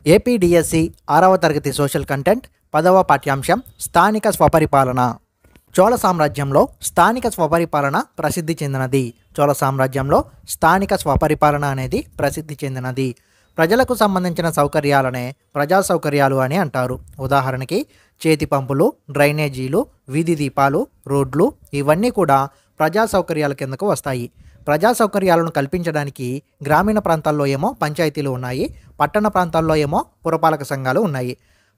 APDSC 6వ తరగతి social content 10వ పాఠ్యాంశం స్థానిక స్వపరిపాలన. చోళ సామ్రాజ్యంలో స్థానిక స్వపరిపాలన ప్రసిద్ధి చెందినది. చోళ సామ్రాజ్యంలో స్థానిక స్వపరిపాలన అనేది ప్రసిద్ధి చెందినది. ప్రజలకు సంబంధించిన సౌకర్యాలనే ప్రజా సౌకర్యాలు అని అంటారు. ఉదాహరణకి చేతి పంపులు, డ్రైనేజీలు, వీధి దీపాలు, రోడ్లు ఇవన్నీ కూడా ప్రజా సౌకర్యాల కిందకు వస్తాయి. ప్రజా సౌకర్యాలను కల్పించడానికి గ్రామీణ ప్రాంతాల్లో ఏమో పంచాయతీలు ఉన్నాయి, పట్టణ ప్రాంతాల్లో ఏమో పురపాలక సంఘాలు ఉన్నాయి.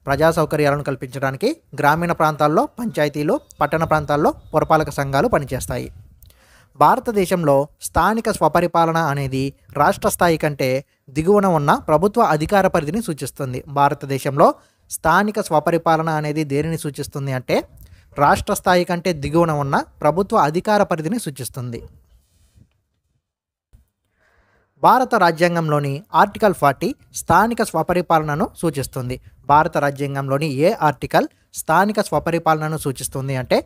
ప్రజా సౌకర్యాలను కల్పించడానికి గ్రామీణ ప్రాంతాల్లో పంచాయతీలు, పట్టణ ప్రాంతాల్లో పురపాలక సంఘాలు పనిచేస్తాయి. భారతదేశంలో స్థానిక స్వపరిపాలన అనేది రాష్ట్ర స్థాయి కంటే దిగువన ఉన్న ప్రభుత్వ అధికార పరిధిని సూచిస్తుంది. భారతదేశంలో స్థానిక స్వపరిపాలన అనేది దేనిని సూచిస్తుంది అంటే రాష్ట్ర స్థాయి కంటే దిగువన ఉన్న ప్రభుత్వ అధికార పరిధిని సూచిస్తుంది. భారత రాజ్యాంగంలోని ఆర్టికల్ 40 స్థానిక స్వపరిపాలనను సూచిస్తుంది. భారత రాజ్యాంగంలోని ఏ ఆర్టికల్ స్థానిక స్వపరిపాలనను సూచిస్తుంది అంటే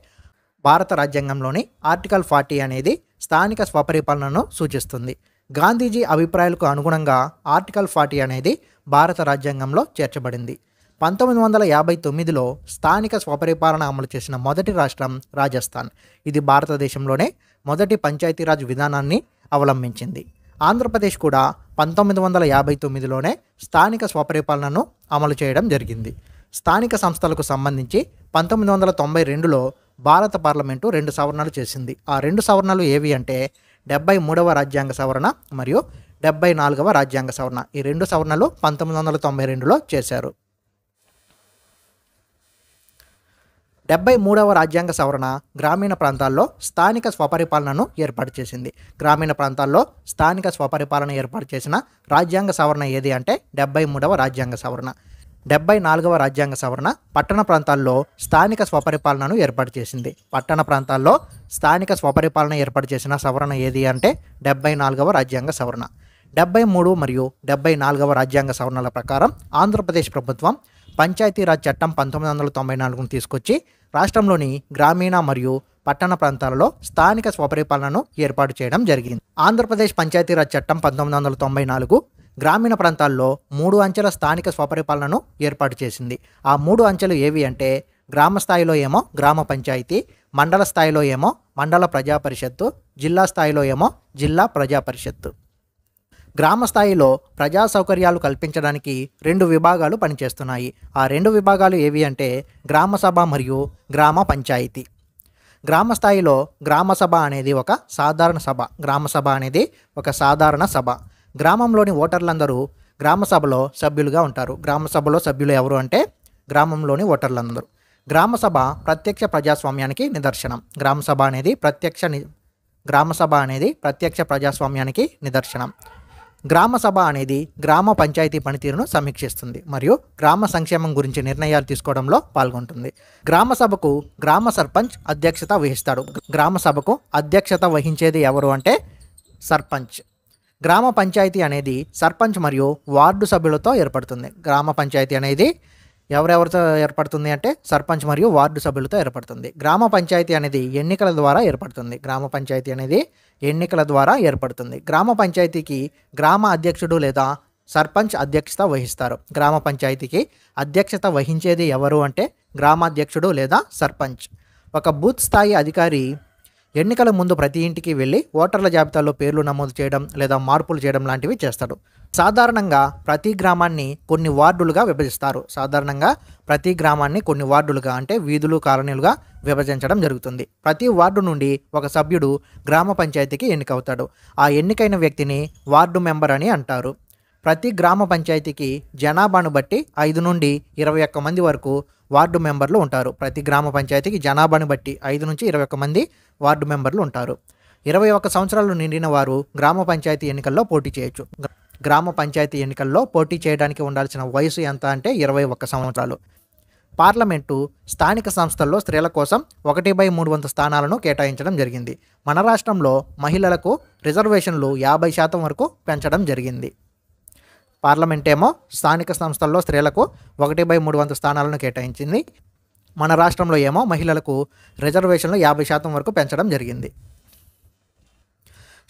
భారత రాజ్యాంగంలోని ఆర్టికల్ 40 అనేది స్థానిక స్వపరిపాలనను సూచిస్తుంది. గాంధీజీ అభిప్రాయాలకు అనుగుణంగా ఆర్టికల్ 40 అనేది భారత రాజ్యాంగంలో చేర్చబడింది. 1959లో స్థానిక స్వపరిపాలన అమలు చేసిన మొదటి రాష్ట్రం రాజస్థాన్. ఇది భారతదేశంలోనే మొదటి పంచాయతీరాజ్ విధానాన్ని అవలంబించింది. ఆంధ్రప్రదేశ్ కూడా 1959లోనే స్థానిక స్వపరిపాలనను అమలు చేయడం జరిగింది. స్థానిక సంస్థలకు సంబంధించి 1992లో భారత పార్లమెంటు 2 సవరణలు చేసింది. ఆ 2 సవరణలు ఏవి అంటే 73వ రాజ్యాంగ సవరణ మరియు 74వ రాజ్యాంగ సవరణ. ఈ 2 సవరణలు 1992లో చేశారు. 73వ రాజ్యాంగ సవరణ గ్రామీణ ప్రాంతాల్లో స్థానిక స్వపరిపాలనను ఏర్పాటు చేసింది. గ్రామీణ ప్రాంతాల్లో స్థానిక స్వపరిపాలన ఏర్పాటు చేసిన రాజ్యాంగ సవరణ ఏది అంటే 73వ రాజ్యాంగ సవరణ. 74వ రాజ్యాంగ సవరణ పట్టణ ప్రాంతాల్లో స్థానిక స్వపరిపాలనను ఏర్పాటు చేసింది. పట్టణ ప్రాంతాల్లో స్థానిక స్వపరిపాలన ఏర్పాటు చేసిన సవరణ ఏది అంటే 74వ రాజ్యాంగ సవరణ. 73 మరియు 74వ రాజ్యాంగ సవరణల ప్రకారం ఆంధ్రప్రదేశ్ ప్రభుత్వం పంచాయతీరాజ్ చట్టం 1994ను తీసుకొచ్చి రాష్ట్రంలోని గ్రామీణ మరియు పట్టణ ప్రాంతాలలో స్థానిక స్వపరిపాలనను ఏర్పాటు చేయడం జరిగింది. ఆంధ్రప్రదేశ్ పంచాయతీరాజ్ చట్టం 1994 గ్రామీణ ప్రాంతాల్లో 3 అంచెల స్థానిక స్వపరిపాలనను ఏర్పాటు చేసింది. ఆ 3 అంచెలు ఏవి అంటే గ్రామ స్థాయిలో ఏమో గ్రామ పంచాయతీ, మండల స్థాయిలో ఏమో మండల ప్రజా పరిషత్తు, జిల్లా స్థాయిలో ఏమో జిల్లా ప్రజా పరిషత్తు. గ్రామ స్థాయిలో ప్రజా సౌకర్యాలు కల్పించడానికి 2 విభాగాలు పనిచేస్తున్నాయి. ఆ 2 విభాగాలు ఏవి అంటే గ్రామ సభ మరియు గ్రామ పంచాయతీ. గ్రామ స్థాయిలో గ్రామ సభ అనేది ఒక సాధారణ సభ. గ్రామ సభ అనేది ఒక సాధారణ సభ. గ్రామంలోని ఓటర్లందరూ గ్రామ సభలో సభ్యులుగా ఉంటారు. గ్రామ సభలో సభ్యులు ఎవరు అంటే గ్రామంలోని ఓటర్లందరూ. గ్రామ సభ ప్రత్యక్ష ప్రజాస్వామ్యానికి నిదర్శనం. గ్రామ సభ అనేది ప్రత్యక్ష ప్రజాస్వామ్యానికి నిదర్శనం. గ్రామ సభ అనేది గ్రామ పంచాయతీ పనితీరును సమీక్షిస్తుంది మరియు గ్రామ సంక్షేమం గురించి నిర్ణయాలు తీసుకోవడంలో పాల్గొంటుంది. గ్రామ సభకు గ్రామ సర్పంచ్ అధ్యక్షత వహిస్తాడు. గ్రామ సభకు అధ్యక్షత వహించేది ఎవరు అంటే సర్పంచ్. గ్రామ పంచాయతీ అనేది సర్పంచ్ మరియు వార్డు సభ్యులతో ఏర్పడుతుంది. గ్రామ పంచాయతీ అనేది ఎవరెవరితో ఏర్పడుతుంది అంటే సర్పంచ్ మరియు వార్డు సభ్యులతో ఏర్పడుతుంది. గ్రామ పంచాయతీ అనేది ఎన్నికల ద్వారా ఏర్పడుతుంది. గ్రామ పంచాయతీకి గ్రామ అధ్యక్షుడు లేదా సర్పంచ్ అధ్యక్షత వహిస్తారు. గ్రామ పంచాయతీకి అధ్యక్షత వహించేది ఎవరు అంటే గ్రామాధ్యక్షుడు లేదా సర్పంచ్. ఒక బూత్ స్థాయి అధికారి ఎన్నికల ముందు ప్రతి ఇంటికి వెళ్ళి ఓటర్ల జాబితాలో పేర్లు నమోదు చేయడం లేదా మార్పులు చేయడం లాంటివి చేస్తాడు. సాధారణంగా ప్రతి గ్రామాన్ని కొన్ని వార్డులుగా అంటే వీధులు, కాలనీలుగా విభజించడం జరుగుతుంది. ప్రతి వార్డు నుండి ఒక సభ్యుడు గ్రామ పంచాయతీకి ఎన్నికవుతాడు. ఆ ఎన్నికైన వ్యక్తిని వార్డు మెంబర్ అని అంటారు. ప్రతి గ్రామ పంచాయతీకి జనాభాను బట్టి 5 నుండి 21 మంది వరకు వార్డు మెంబర్లు ఉంటారు. ప్రతి గ్రామ పంచాయతీకి జనాభాను బట్టి 5 నుంచి 21 మంది వార్డు మెంబర్లు ఉంటారు. 21 సంవత్సరాలు నిండిన వారు గ్రామ పంచాయతీ ఎన్నికల్లో పోటీ చేయొచ్చు. గ్రామ పంచాయతీ ఎన్నికల్లో పోటీ చేయడానికి ఉండాల్సిన వయసు ఎంత అంటే 21 సంవత్సరాలు. పార్లమెంటు స్థానిక సంస్థల్లో స్త్రీల కోసం 1/3 స్థానాలను కేటాయించడం జరిగింది. మన రాష్ట్రంలో మహిళలకు రిజర్వేషన్లు 50% వరకు పెంచడం జరిగింది. పార్లమెంట్ ఏమో స్థానిక సంస్థల్లో స్త్రీలకు 1/3 స్థానాలను కేటాయించింది. మన రాష్ట్రంలో ఏమో మహిళలకు రిజర్వేషన్లు 50% వరకు పెంచడం జరిగింది.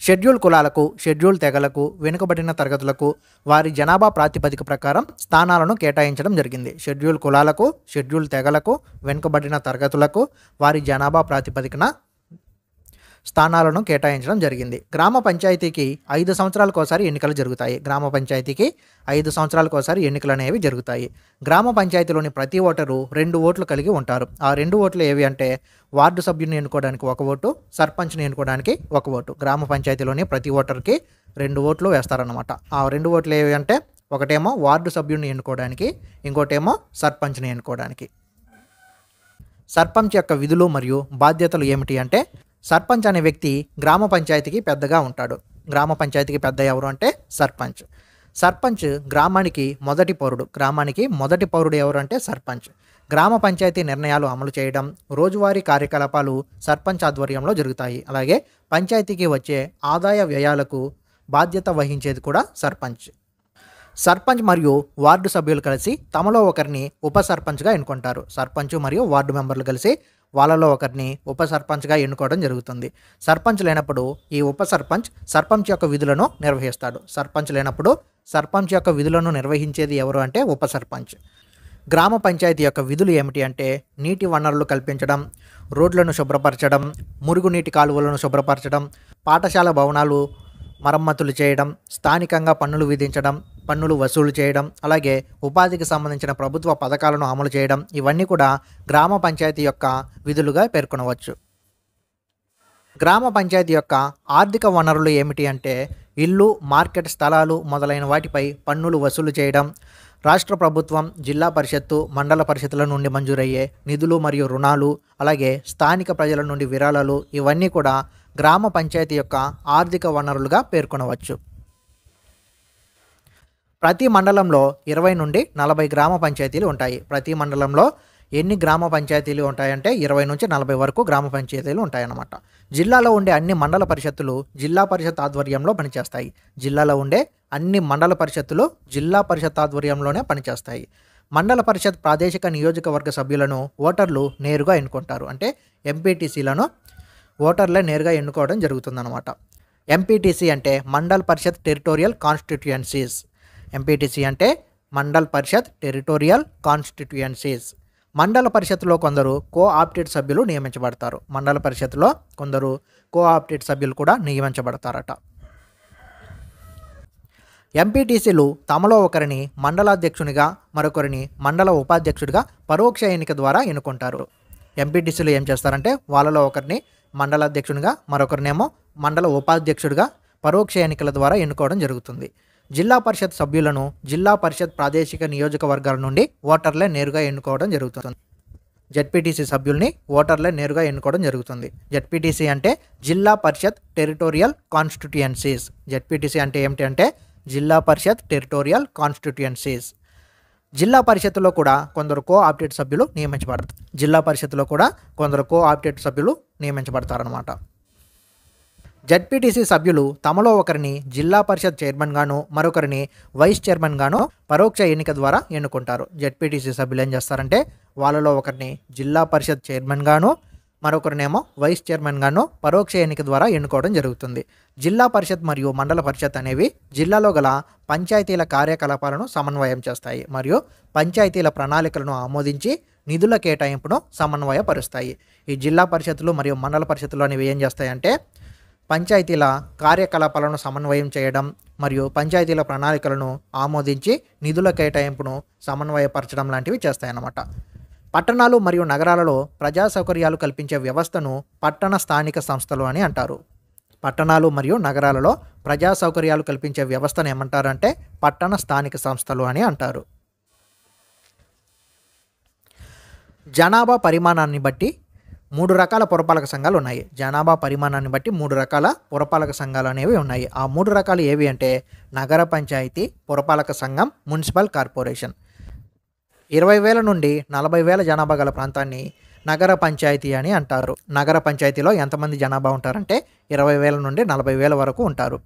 షెడ్యూల్ కులాలకు, షెడ్యూల్ తెగలకు, వెనుకబడిన తరగతులకు వారి జనాభా ప్రాతిపదిక ప్రకారం స్థానాలను కేటాయించడం జరిగింది. షెడ్యూల్ కులాలకు, షెడ్యూల్ తెగలకు, వెనుకబడిన తరగతులకు వారి జనాభా ప్రాతిపదికన స్థానాలను కేటాయించడం జరిగింది. గ్రామ పంచాయతీకి 5 సంవత్సరాలకోసారి ఎన్నికలు జరుగుతాయి. గ్రామ పంచాయతీకి 5 సంవత్సరాలకోసారి ఎన్నికలు అనేవి జరుగుతాయి. గ్రామ పంచాయతీలోని ప్రతి ఓటరు 2 ఓట్లు కలిగి ఉంటారు. ఆ 2 ఓట్లు ఏవి అంటే వార్డు సభ్యుని ఎన్నుకోవడానికి 1 ఓటు, సర్పంచ్ని ఎన్నుకోవడానికి 1 ఓటు. గ్రామ పంచాయతీలోని ప్రతి ఓటర్కి 2 ఓట్లు వేస్తారన్నమాట. ఆ 2 ఓట్లు ఏవి అంటే ఒకటేమో వార్డు సభ్యుని ఎన్నుకోవడానికి, ఇంకోటేమో సర్పంచ్ని ఎన్నుకోవడానికి. సర్పంచ్ యొక్క విధులు మరియు బాధ్యతలు ఏమిటి అంటే సర్పంచ్ అనే వ్యక్తి గ్రామ పంచాయతీకి పెద్దగా ఉంటాడు. గ్రామ పంచాయతీకి పెద్ద ఎవరు అంటే సర్పంచ్. సర్పంచ్ గ్రామానికి మొదటి పౌరుడు. గ్రామానికి మొదటి పౌరుడు ఎవరు అంటే సర్పంచ్. గ్రామ పంచాయతీ నిర్ణయాలు అమలు చేయడం, రోజువారీ కార్యకలాపాలు సర్పంచ్ ఆధ్వర్యంలో జరుగుతాయి. అలాగే పంచాయతీకి వచ్చే ఆదాయ వ్యయాలకు బాధ్యత వహించేది కూడా సర్పంచ్. సర్పంచ్ మరియు వార్డు సభ్యులు కలిసి తమలో ఒకరిని ఉప సర్పంచ్గా ఎన్నుకుంటారు. సర్పంచ్ మరియు వార్డు మెంబర్లు కలిసి వాళ్ళలో ఒకరిని ఉప సర్పంచ్గా ఎన్నుకోవడం జరుగుతుంది. సర్పంచ్ లేనప్పుడు ఈ ఉప సర్పంచ్ సర్పంచ్ యొక్క విధులను నిర్వహిస్తాడు. సర్పంచ్ లేనప్పుడు సర్పంచ్ యొక్క విధులను నిర్వహించేది ఎవరు అంటే ఉప సర్పంచ్. గ్రామ పంచాయతీ యొక్క విధులు ఏమిటి అంటే నీటి వనరులు కల్పించడం, రోడ్లను శుభ్రపరచడం, మురుగునీటి కాలువలను శుభ్రపరచడం, పాఠశాల భవనాలు మరమ్మతులు చేయడం, స్థానికంగా పన్నులు విధించడం, పన్నులు వసూలు చేయడం, అలాగే ఉపాధికి సంబంధించిన ప్రభుత్వ పథకాలను అమలు చేయడం, ఇవన్నీ కూడా గ్రామ పంచాయతీ యొక్క విధులుగా పేర్కొనవచ్చు. గ్రామ పంచాయతీ యొక్క ఆర్థిక వనరులు ఏమిటి అంటే ఇల్లు, మార్కెట్ స్థలాలు మొదలైన వాటిపై పన్నులు వసూలు చేయడం, రాష్ట్ర ప్రభుత్వం, జిల్లా పరిషత్తు, మండల పరిషత్తుల నుండి మంజూరయ్యే నిధులు మరియు రుణాలు, అలాగే స్థానిక ప్రజల నుండి విరాళాలు, ఇవన్నీ కూడా గ్రామ పంచాయతీ యొక్క ఆర్థిక వనరులుగా పేర్కొనవచ్చు. ప్రతి మండలంలో 20 నుండి 40 గ్రామ పంచాయతీలు ఉంటాయి. ప్రతి మండలంలో ఎన్ని గ్రామ పంచాయతీలు ఉంటాయంటే 20 నుంచి 40 వరకు గ్రామ పంచాయతీలు ఉంటాయన్నమాట. జిల్లాలో ఉండే అన్ని మండల పరిషత్తులు జిల్లా పరిషత్ ఆధ్వర్యంలో పనిచేస్తాయి. జిల్లాలో ఉండే అన్ని మండల పరిషత్తులు జిల్లా పరిషత్ ఆధ్వర్యంలోనే పనిచేస్తాయి. మండల పరిషత్ ప్రాదేశిక నియోజకవర్గ సభ్యులను ఓటర్లు నేరుగా ఎన్నుకుంటారు. అంటే ఎంపీటీసీలను ఓటర్లే నేరుగా ఎన్నుకోవడం జరుగుతుందన్నమాట. ఎంపీటీసీ అంటే మండల్ పరిషత్ టెరిటోరియల్ కాన్స్టిట్యుయెన్సీస్. ఎంపీటీసీ అంటే మండల్ పరిషత్ టెరిటోరియల్ కాన్స్టిట్యుయెన్సీస్. మండల పరిషత్తులో కొందరు కోఆప్టెడ్ సభ్యులు నియమించబడతారు. మండల పరిషత్తులో కొందరు కోఆప్టెడ్ సభ్యులు కూడా నియమించబడతారట. ఎంపీటీసీలు తమలో ఒకరిని మండలాధ్యక్షునిగా, మరొకరిని మండల ఉపాధ్యక్షుడిగా పరోక్ష ఎన్నిక ద్వారా ఎన్నుకుంటారు. ఎంపీటీసీలు ఏం చేస్తారంటే వాళ్ళలో ఒకరిని మండలాధ్యక్షునిగా, మరొకరినేమో మండల ఉపాధ్యక్షుడిగా పరోక్ష ఎన్నికల ద్వారా ఎన్నుకోవడం జరుగుతుంది. జిల్లా పరిషత్ సభ్యులను జిల్లా పరిషత్ ప్రాదేశిక నియోజకవర్గాల నుండి ఓటర్లే నేరుగా ఎన్నుకోవడం జరుగుతుంది. జెడ్పీటీసీ సభ్యుల్ని ఓటర్లే నేరుగా ఎన్నుకోవడం జరుగుతుంది. జెడ్పీటీసీ అంటే జిల్లా పరిషత్ టెరిటోరియల్ కాన్స్టిట్యుయెన్సీస్. జెడ్పీటీసీ అంటే ఏమిటి అంటే జిల్లా పరిషత్ టెరిటోరియల్ కాన్స్టిట్యుయెన్సీస్. జిల్లా పరిషత్తులో కూడా కొందరు కోఆప్టెడ్ సభ్యులు నియమించబడతారు. జిల్లా పరిషత్తులో కూడా కొందరు కోఆప్టెడ్ సభ్యులు నియమించబడతారనమాట. జెడ్పీటీసీ సభ్యులు తమలో ఒకరిని జిల్లా పరిషత్ చైర్మన్గాను, మరొకరిని వైస్ చైర్మన్గాను పరోక్ష ఎన్నిక ద్వారా ఎన్నుకుంటారు. జెడ్పీటీసీ సభ్యులు ఏం చేస్తారంటే వాళ్ళలో ఒకరిని జిల్లా పరిషత్ చైర్మన్గాను, మరొకరినేమో వైస్ చైర్మన్గాను పరోక్ష ఎన్నిక ద్వారా ఎన్నుకోవడం జరుగుతుంది. జిల్లా పరిషత్ మరియు మండల పరిషత్ అనేవి జిల్లాలో గల పంచాయతీల కార్యకలాపాలను సమన్వయం చేస్తాయి మరియు పంచాయతీల ప్రణాళికలను ఆమోదించి నిధుల కేటాయింపును సమన్వయపరుస్తాయి. ఈ జిల్లా పరిషత్తులు మరియు మండల పరిషత్తులు అనేవి ఏం చేస్తాయంటే పంచాయతీల కార్యకలాపాలను సమన్వయం చేయడం మరియు పంచాయతీల ప్రణాళికలను ఆమోదించి నిధుల కేటాయింపును సమన్వయపరచడం లాంటివి చేస్తాయన్నమాట. పట్టణాలు మరియు నగరాలలో ప్రజా సౌకర్యాలు కల్పించే వ్యవస్థను పట్టణ స్థానిక సంస్థలు అని అంటారు. పట్టణాలు మరియు నగరాలలో ప్రజా సౌకర్యాలు కల్పించే వ్యవస్థను ఏమంటారంటే పట్టణ స్థానిక సంస్థలు అని అంటారు. జనాభా పరిమాణాన్ని బట్టి 3 రకాల పురపాలక సంఘాలు ఉన్నాయి. జనాభా పరిమాణాన్ని బట్టి 3 రకాల పురపాలక సంఘాలు అనేవి ఉన్నాయి. ఆ 3 రకాలు ఏవి అంటే నగర పంచాయతీ, పురపాలక సంఘం, మున్సిపల్ కార్పొరేషన్. 20,000 నుండి 40,000 జనాభా గల ప్రాంతాన్ని నగర పంచాయతీ అని అంటారు. నగర పంచాయతీలో ఎంతమంది జనాభా ఉంటారంటే 20,000 నుండి 40,000 వరకు ఉంటారు.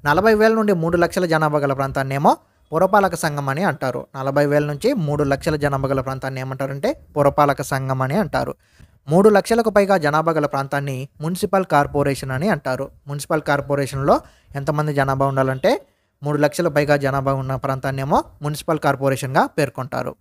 40,000 నుండి 3 లక్షల జనాభా గల ప్రాంతాన్ని ఏమో పురపాలక సంఘం అని అంటారు. 40,000 నుంచి 3 లక్షల జనాభా గల ప్రాంతాన్ని ఏమంటారంటే పురపాలక సంఘం అని అంటారు. 3 లక్షలకు పైగా జనాభా గల ప్రాంతాన్ని మున్సిపల్ కార్పొరేషన్ అని అంటారు. మున్సిపల్ కార్పొరేషన్‌లో ఎంతమంది జనాభా ఉండాలంటే 3 లక్షల పైగా జనాభా ఉన్న ప్రాంతాన్నేమో మున్సిపల్ కార్పొరేషన్‌గా పేర్కొంటారు.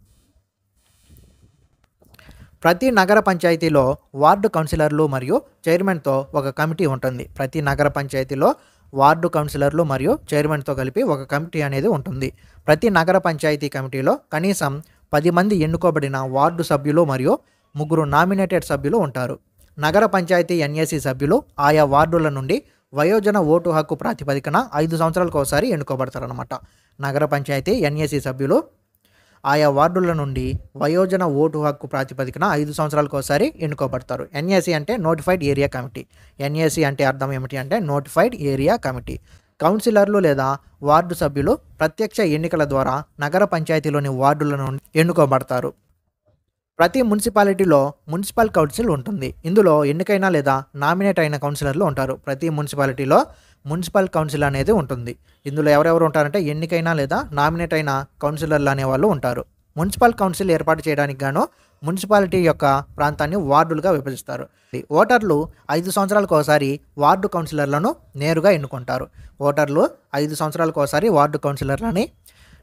ప్రతి నగర పంచాయతీలో వార్డు కౌన్సిలర్లు మరియు చైర్మన్‌తో ఒక కమిటీ ఉంటుంది. ప్రతి నగర పంచాయతీలో వార్డు కౌన్సిలర్లు మరియు చైర్మన్‌తో కలిపి ఒక కమిటీ అనేది ఉంటుంది. ప్రతి నగర పంచాయతీ కమిటీలో కనీసం 10 మంది ఎన్నుకోబడిన వార్డు సభ్యులు మరియు 3 నామినేటెడ్ సభ్యులు ఉంటారు. నగర పంచాయతీ ఎన్ఏసీ సభ్యులు ఆయా వార్డుల నుండి వయోజన ఓటు హక్కు ప్రాతిపదికన 5 సంవత్సరాలకు ఒకసారి ఎన్నుకోబడతారన్నమాట. నగర పంచాయతీ ఎన్ఏసీ సభ్యులు ఆయా వార్డుల నుండి వయోజన ఓటు హక్కు ప్రాతిపదికన 5 సంవత్సరాలకు ఒకసారి ఎన్నుకోబడతారు. ఎన్ఏసీ అంటే నోటిఫైడ్ ఏరియా కమిటీ. ఎన్ఏసీ అంటే అర్థం ఏమిటి అంటే నోటిఫైడ్ ఏరియా కమిటీ. కౌన్సిలర్లు లేదా వార్డు సభ్యులు ప్రత్యక్ష ఎన్నికల ద్వారా నగర పంచాయతీలోని వార్డుల నుండి ఎన్నుకోబడతారు. ప్రతి మున్సిపాలిటీలో మున్సిపల్ కౌన్సిల్ ఉంటుంది. ఇందులో ఎన్నికైన లేదా నామినేట్ అయిన కౌన్సిలర్లు ఉంటారు. ప్రతి మున్సిపాలిటీలో మున్సిపల్ కౌన్సిల్ అనేది ఉంటుంది. ఇందులో ఎవరెవరు ఉంటారంటే ఎన్నికైన లేదా నామినేట్ అయిన కౌన్సిలర్లు అనేవాళ్ళు ఉంటారు. మున్సిపల్ కౌన్సిల్ ఏర్పాటు చేయడానికి గాను మున్సిపాలిటీ యొక్క ప్రాంతాన్ని వార్డులుగా విభజిస్తారు. ఓటర్లు 5 సంవత్సరాలకు ఒకసారి వార్డు కౌన్సిలర్లను నేరుగా ఎన్నుకుంటారు. ఓటర్లు 5 సంవత్సరాలకు ఒకసారి వార్డు కౌన్సిలర్లని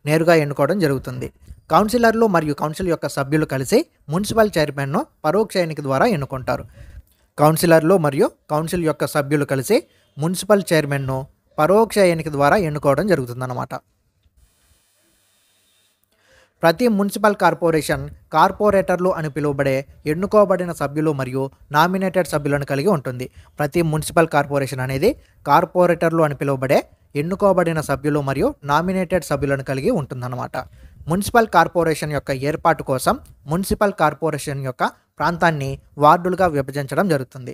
నేరుగా ఎన్నుకోవడం జరుగుతుంది. కౌన్సిలర్లు మరియు కౌన్సిల్ యొక్క సభ్యులు కలిసి మున్సిపల్ చైర్మన్ను పరోక్ష ఎన్నిక ద్వారా ఎన్నుకుంటారు. కౌన్సిలర్లు మరియు కౌన్సిల్ యొక్క సభ్యులు కలిసి మున్సిపల్ చైర్మన్ను పరోక్ష ఎన్నిక ద్వారా ఎన్నుకోవడం జరుగుతుందన్నమాట. ప్రతి మున్సిపల్ కార్పొరేషన్ కార్పొరేటర్లు అని పిలువబడే ఎన్నుకోబడిన సభ్యులు మరియు నామినేటెడ్ సభ్యులను కలిగి ఉంటుంది. ప్రతి మున్సిపల్ కార్పొరేషన్ అనేది కార్పొరేటర్లు అని పిలువబడే ఎన్నుకోబడిన సభ్యులు మరియు నామినేటెడ్ సభ్యులను కలిగి ఉంటుందన్నమాట. మున్సిపల్ కార్పొరేషన్ యొక్క ఏర్పాటు కోసం మున్సిపల్ కార్పొరేషన్ యొక్క ప్రాంతాన్ని వార్డులుగా విభజించడం జరుగుతుంది.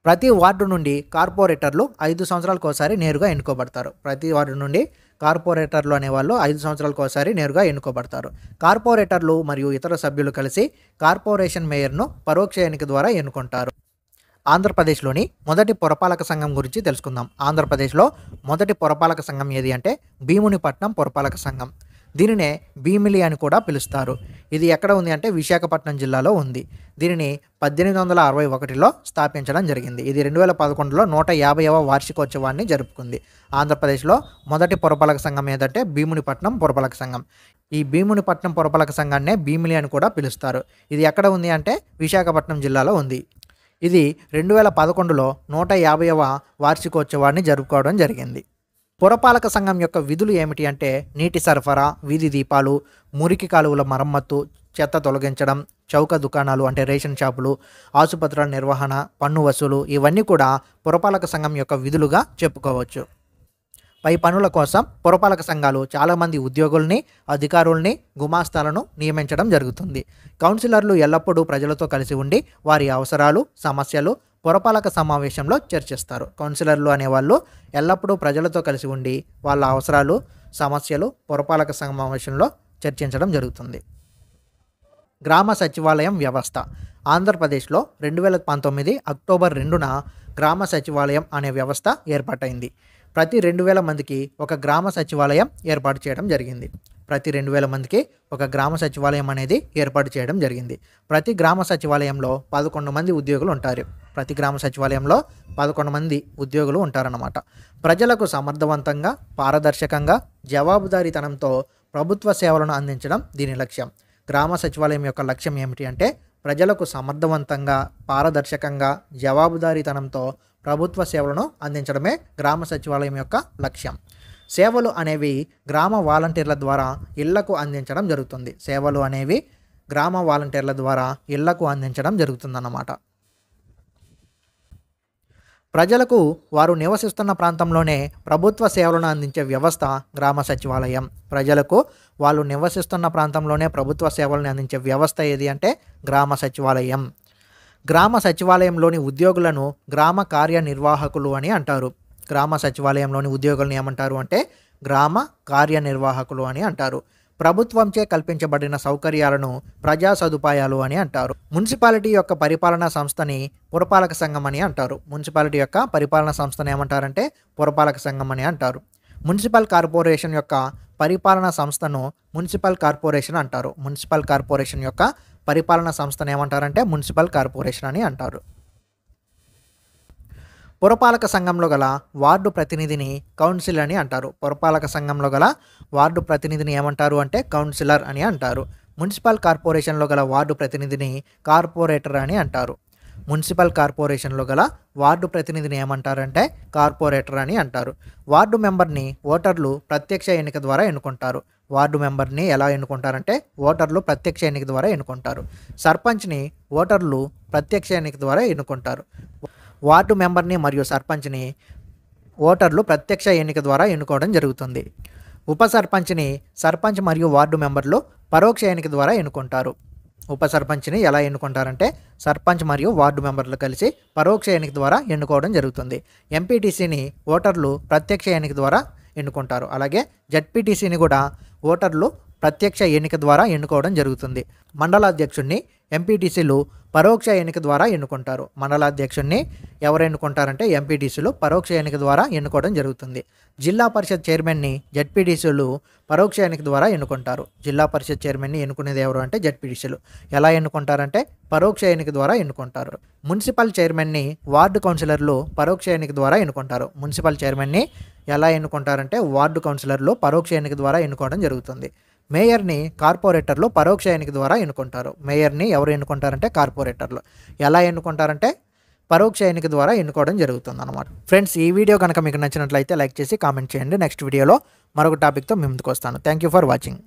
ప్రతి వార్డు నుండి కార్పొరేటర్లు 5 సంవత్సరాలకు ఒకసారి నేరుగా ఎన్నుకోబడతారు. ప్రతి వార్డు నుండి కార్పొరేటర్లు అనేవాళ్ళు 5 సంవత్సరాలకు ఒకసారి నేరుగా ఎన్నుకోబడతారు. కార్పొరేటర్లు మరియు ఇతర సభ్యులు కలిసి కార్పొరేషన్ మేయర్ను పరోక్ష ఎన్నిక ద్వారా ఎన్నుకుంటారు. ఆంధ్రప్రదేశ్లోని మొదటి పురపాలక సంఘం గురించి తెలుసుకుందాం. ఆంధ్రప్రదేశ్లో మొదటి పురపాలక సంఘం ఏది అంటే భీమునిపట్నం పురపాలక సంఘం. దీనినే భీమిలి అని కూడా పిలుస్తారు. ఇది ఎక్కడ ఉంది అంటే విశాఖపట్నం జిల్లాలో ఉంది. దీనిని 1861లో స్థాపించడం జరిగింది. ఇది 2011లో 150వ వార్షికోత్సవాన్ని జరుపుకుంది. ఆంధ్రప్రదేశ్లో మొదటి పురపాలక సంఘం ఏదంటే భీమునిపట్నం పురపాలక సంఘం. ఈ భీమునిపట్నం పురపాలక సంఘాన్నే భీమిలి అని కూడా పిలుస్తారు. ఇది ఎక్కడ ఉంది అంటే విశాఖపట్నం జిల్లాలో ఉంది. ఇది 2011లో 150వ వార్షికోత్సవాన్ని జరుపుకోవడం జరిగింది. పురపాలక సంఘం యొక్క విధులు ఏమిటి అంటే నీటి సరఫరా, వీధి దీపాలు, మురికి కాలువల మరమ్మత్తు, చెత్త తొలగించడం, చౌక దుకాణాలు అంటే రేషన్ షాపులు, ఆసుపత్రుల నిర్వహణ, పన్ను వసూలు ఇవన్నీ కూడా పురపాలక సంఘం యొక్క విధులుగా చెప్పుకోవచ్చు. పై పనుల కోసం పురపాలక సంఘాలు చాలామంది ఉద్యోగుల్ని, అధికారుల్ని, గుమాస్తాలను నియమించడం జరుగుతుంది. కౌన్సిలర్లు ఎల్లప్పుడూ ప్రజలతో కలిసి ఉండి వారి అవసరాలు, సమస్యలు పురపాలక సమావేశంలో చర్చిస్తారు. కౌన్సిలర్లు అనేవాళ్ళు ఎల్లప్పుడూ ప్రజలతో కలిసి ఉండి వాళ్ళ అవసరాలు, సమస్యలు పురపాలక సమావేశంలో చర్చించడం జరుగుతుంది. గ్రామ సచివాలయం వ్యవస్థ. ఆంధ్రప్రదేశ్లో 2019 అక్టోబర్ 2న గ్రామ సచివాలయం అనే వ్యవస్థ ఏర్పాటైంది. ప్రతి 2000 మందికి ఒక గ్రామ సచివాలయం ఏర్పాటు చేయడం జరిగింది. ప్రతి 2000 మందికి ఒక గ్రామ సచివాలయం అనేది ఏర్పాటు చేయడం జరిగింది. ప్రతి గ్రామ సచివాలయంలో 11 మంది ఉద్యోగులు ఉంటారు. ప్రతి గ్రామ సచివాలయంలో 11 మంది ఉద్యోగులు ఉంటారన్నమాట. ప్రజలకు సమర్థవంతంగా, పారదర్శకంగా, జవాబుదారీతనంతో ప్రభుత్వ సేవలను అందించడం దీని లక్ష్యం. గ్రామ సచివాలయం యొక్క లక్ష్యం ఏమిటి అంటే ప్రజలకు సమర్థవంతంగా, పారదర్శకంగా, జవాబుదారీతనంతో ప్రభుత్వ సేవలను అందించడమే గ్రామ సచివాలయం యొక్క లక్ష్యం. సేవలు అనేవి గ్రామ వాలంటీర్ల ద్వారా ఇళ్లకు అందించడం జరుగుతుంది. సేవలు అనేవి గ్రామ వాలంటీర్ల ద్వారా ఇళ్లకు అందించడం జరుగుతుందన్నమాట. ప్రజలకు వారు నివసిస్తున్న ప్రాంతంలోనే ప్రభుత్వ సేవలను అందించే వ్యవస్థ గ్రామ సచివాలయం. ప్రజలకు వాళ్ళు నివసిస్తున్న ప్రాంతంలోనే ప్రభుత్వ సేవలను అందించే వ్యవస్థ ఏది అంటే గ్రామ సచివాలయం. గ్రామ సచివాలయంలోని ఉద్యోగులను గ్రామ కార్యనిర్వాహకులు అని అంటారు. గ్రామ సచివాలయంలోని ఉద్యోగులను ఏమంటారు అంటే గ్రామ కార్యనిర్వాహకులు అని అంటారు. ప్రభుత్వంచే కల్పించబడిన సౌకర్యాలను ప్రజా సదుపాయాలు అని అంటారు. మున్సిపాలిటీ యొక్క పరిపాలనా సంస్థని పురపాలక సంఘం అని అంటారు. మున్సిపాలిటీ యొక్క పరిపాలనా సంస్థను ఏమంటారంటే పురపాలక సంఘం అని అంటారు. మున్సిపల్ కార్పొరేషన్ యొక్క పరిపాలనా సంస్థను మున్సిపల్ కార్పొరేషన్ అంటారు. మున్సిపల్ కార్పొరేషన్ యొక్క పరిపాలనా సంస్థను ఏమంటారంటే మున్సిపల్ కార్పొరేషన్ అని అంటారు. పురపాలక సంఘంలో గల వార్డు ప్రతినిధిని కౌన్సిల్ అని అంటారు. పురపాలక సంఘంలో గల వార్డు ప్రతినిధిని ఏమంటారు అంటే కౌన్సిలర్ అని అంటారు. మున్సిపల్ కార్పొరేషన్లో గల వార్డు ప్రతినిధిని కార్పొరేటర్ అని అంటారు. మున్సిపల్ కార్పొరేషన్లో గల వార్డు ప్రతినిధిని ఏమంటారంటే కార్పొరేటర్ అని అంటారు. వార్డు మెంబర్ని ఓటర్లు ప్రత్యక్ష ఎన్నిక ద్వారా ఎన్నుకుంటారు. వార్డు మెంబర్ని ఎలా ఎన్నుకుంటారంటే ఓటర్లు ప్రత్యక్ష ఎన్నిక ద్వారా ఎన్నుకుంటారు. సర్పంచ్ని ఓటర్లు ప్రత్యక్ష ఎన్నిక ద్వారా ఎన్నుకుంటారు. వార్డు మెంబర్ని మరియు సర్పంచ్ని ఓటర్లు ప్రత్యక్ష ఎన్నిక ద్వారా ఎన్నుకోవడం జరుగుతుంది. ఉప సర్పంచ్ని సర్పంచ్ మరియు వార్డు మెంబర్లు పరోక్ష ఎన్నిక ద్వారా ఎన్నుకుంటారు. ఉప సర్పంచ్ని ఎలా ఎన్నుకుంటారంటే సర్పంచ్ మరియు వార్డు మెంబర్లు కలిసి పరోక్ష ఎన్నిక ద్వారా ఎన్నుకోవడం జరుగుతుంది. ఎంపీటీసీని ఓటర్లు ప్రత్యక్ష ఎన్నిక ద్వారా ఎన్నుకుంటారు. అలాగే జడ్పీటీసీని కూడా ఓటర్లు ప్రత్యక్ష ఎన్నిక ద్వారా ఎన్నుకోవడం జరుగుతుంది. మండలాధ్యక్షుడిని ఎంపీటీసీలు పరోక్ష ఎన్నిక ద్వారా ఎన్నుకుంటారు. మండలాధ్యక్షుడిని ఎవరు ఎన్నుకుంటారంటే ఎంపీటీసీలు పరోక్ష ఎన్నిక ద్వారా ఎన్నుకోవడం జరుగుతుంది. జిల్లా పరిషత్ చైర్మన్ని జడ్పీటీసీలు పరోక్ష ఎన్నిక ద్వారా ఎన్నుకుంటారు. జిల్లా పరిషత్ చైర్మన్ని ఎన్నుకునేది ఎవరు అంటే జడ్పీటీసీలు. ఎలా ఎన్నుకుంటారంటే పరోక్ష ఎన్నిక ద్వారా ఎన్నుకుంటారు. మున్సిపల్ చైర్మన్ని వార్డు కౌన్సిలర్లు పరోక్ష ఎన్నిక ద్వారా ఎన్నుకుంటారు. మున్సిపల్ చైర్మన్ని ఎలా ఎన్నుకుంటారంటే వార్డు కౌన్సిలర్లు పరోక్ష ఎన్నిక ద్వారా ఎన్నుకోవడం జరుగుతుంది. మేయర్ని కార్పొరేటర్లు పరోక్ష ఎన్నిక ద్వారా ఎన్నుకుంటారు. మేయర్ని ఎవరు ఎన్నుకుంటారంటే కార్పొరేటర్లు. ఎలా ఎన్నుకుంటారంటే పరోక్ష ఎన్నిక ద్వారా ఎన్నుకోవడం జరుగుతుంది అన్నమాట. ఫ్రెండ్స్, ఈ వీడియో కనుక మీకు నచ్చినట్లయితే లైక్ చేసి కామెంట్ చేయండి. నెక్స్ట్ వీడియోలో మరొక టాపిక్తో మీ ముందుకు వస్తాను. Thank you for watching.